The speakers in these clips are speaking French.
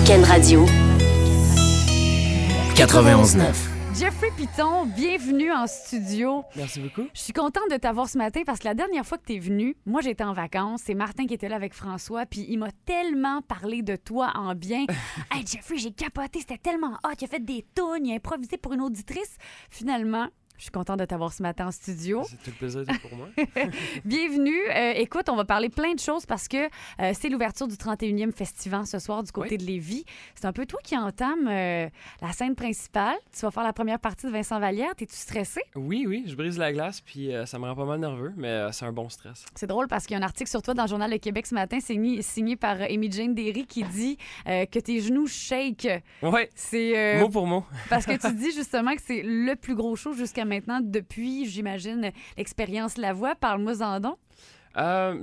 Week-end Radio. 91.9. Jeffrey Piton, bienvenue en studio. Merci beaucoup. Je suis contente de t'avoir ce matin parce que la dernière fois que tu es venu, moi j'étais en vacances, c'est Martin qui était là avec François, puis il m'a tellement parlé de toi en bien. Hey Jeffrey, j'ai capoté, c'était tellement hot, il a fait des tunes, il a improvisé pour une auditrice. Finalement, je suis contente de t'avoir ce matin en studio. C'est tout le plaisir pour moi. Bienvenue. Écoute, on va parler plein de choses parce que c'est l'ouverture du 31e Festival ce soir du côté de Lévis. C'est un peu toi qui entame la scène principale. Tu vas faire la première partie de Vincent Vallière. T'es-tu stressé? Oui, je brise la glace, puis ça me rend pas mal nerveux, mais c'est un bon stress. C'est drôle parce qu'il y a un article sur toi dans le Journal de Québec ce matin, signé par Amy Jane Derry, qui dit que tes genoux shake. Oui, c'est mot pour mot. Parce que tu dis justement que c'est le plus gros show jusqu'à maintenant depuis, j'imagine, l'expérience La Voix. Parle-moi-en donc.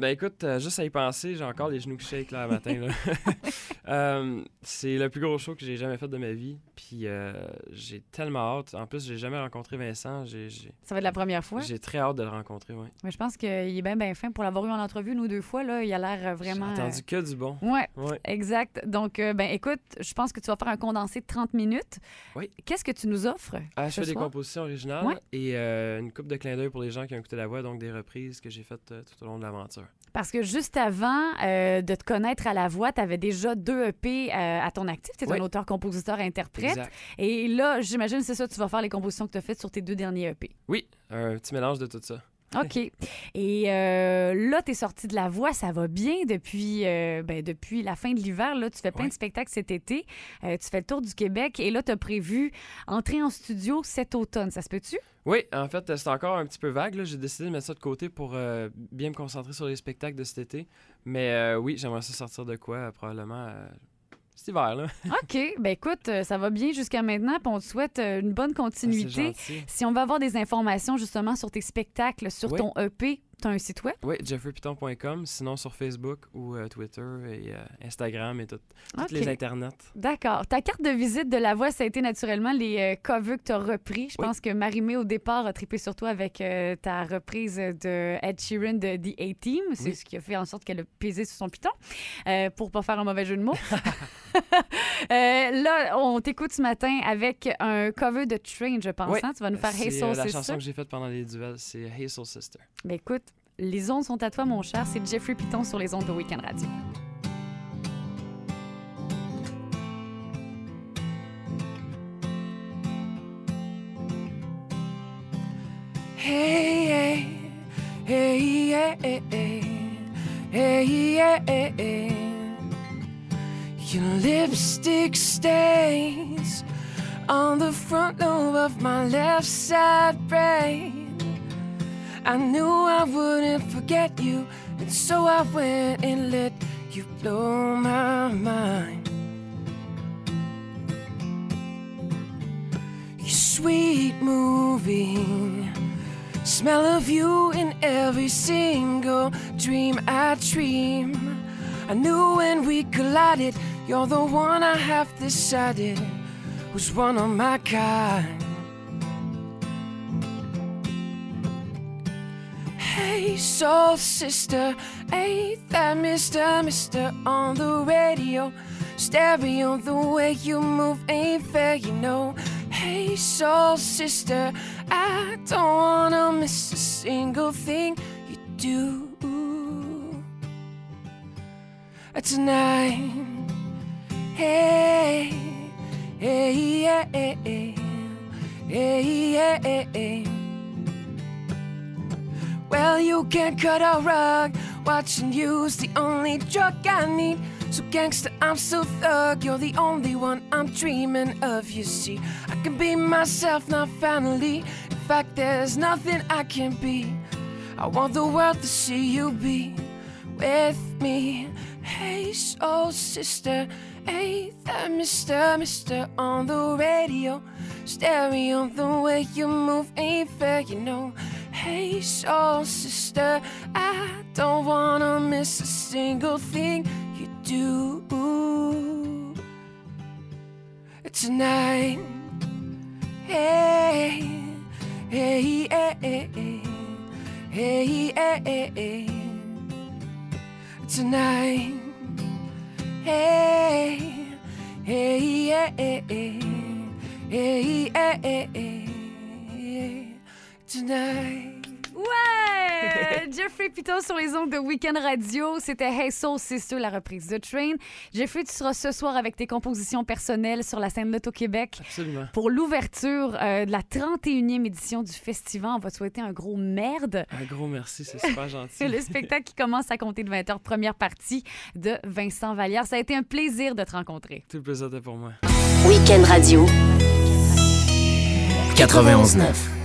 Écoute, juste à y penser, j'ai encore les genoux qui shake là, le matin. Là. C'est le plus gros show que j'ai jamais fait de ma vie. Puis j'ai tellement hâte. En plus, j'ai jamais rencontré Vincent. Ça va être la première fois? J'ai très hâte de le rencontrer, oui. Mais je pense qu'il est bien fin. Pour l'avoir eu en entrevue une ou deux fois, là, il a l'air vraiment... J'ai entendu que du bon. Ouais, exact. Donc, écoute, je pense que tu vas faire un condensé de 30 minutes. Oui. Qu'est-ce que tu nous offres Je fais des compositions originales et une couple de clins d'œil pour les gens qui ont écouté La Voix, donc des reprises que j'ai faites tout au long de l'aventure. Parce que juste avant de te connaître à La Voix, tu avais déjà 2 EP à ton actif. Tu es un auteur-compositeur-interprète. Exact. Et là, j'imagine, c'est ça, tu vas faire les compositions que tu as faites sur tes 2 derniers EP. Oui, un petit mélange de tout ça. OK. Et là, tu es sorti de La Voix, ça va bien depuis la fin de l'hiver. Là, tu fais plein de spectacles cet été. Tu fais le tour du Québec et là, tu as prévu entrer en studio cet automne. Ça se peut-tu? Oui, en fait, c'est encore un petit peu vague. Là. J'ai décidé de mettre ça de côté pour bien me concentrer sur les spectacles de cet été. Mais oui, j'aimerais ça sortir de quoi, probablement cet hiver. Là. OK. Écoute, ça va bien jusqu'à maintenant. Puis on te souhaite une bonne continuité. Si on veut avoir des informations justement sur tes spectacles, sur ton EP, tu as un site web? Oui, jeffreypiton.com. Sinon, sur Facebook ou Twitter et Instagram et toutes les internets. D'accord. Ta carte de visite de La Voix, ça a été naturellement les covers que tu as repris. Je pense que Marie-Mé, au départ, a trippé sur toi avec ta reprise de Ed Sheeran de The A-Team. C'est ce qui a fait en sorte qu'elle a pesé sur son piton, pour pas faire un mauvais jeu de mots. Là, on t'écoute ce matin avec un cover de Train, je pense. Tu vas nous faire Hey Soul Sister. C'est la chanson que j'ai faite pendant les duels, c'est Hey Soul Sister. Écoute, les ondes sont à toi, mon cher. C'est Jeffrey Piton sur les ondes de Week-end Radio. Hey, hey, hey, hey, hey, hey, hey, hey. Your lipstick stains on the front lobe of my left side brain. I knew I wouldn't forget you, and so I went and let you blow my mind. Your sweet moving smell of you in every single dream I dream. I knew when we collided, you're the one I have decided was one of my kind. Hey, soul sister, ain't that Mr. on the radio? Stereo, the way you move ain't fair, you know. Hey, soul sister, I don't wanna miss a single thing you do tonight. Hey, hey, hey, hey, hey, hey, hey, hey. Well, you can cut a rug, watching you's the only drug I need. So gangster, I'm so thug, you're the only one I'm dreaming of, you see. I can be myself now finally. In fact, there's nothing I can't be. I want the world to see you be with me. Hey, soul sister, ain't that Mr. on the radio? Stereo, the way you move ain't fair, you know. Hey, soul sister, I don't wanna miss a single thing you do tonight. Hey, hey, hey, hey, hey, hey, hey, hey. Tonight. Hey, tonight. Ouais! Jeffrey Piton sur les ondes de Week-end Radio. C'était Hey Soul Sister, la reprise de Train. Jeffrey, tu seras ce soir avec tes compositions personnelles sur la scène L'Auto-Québec. Absolument. Pour l'ouverture de la 31e édition du festival, on va te souhaiter un gros merde. Un gros merci, c'est super gentil. C'est le spectacle qui commence à compter de 20h, première partie de Vincent Vallière. Ça a été un plaisir de te rencontrer. Tout le plaisir était pour moi. Week-end Radio 91.9.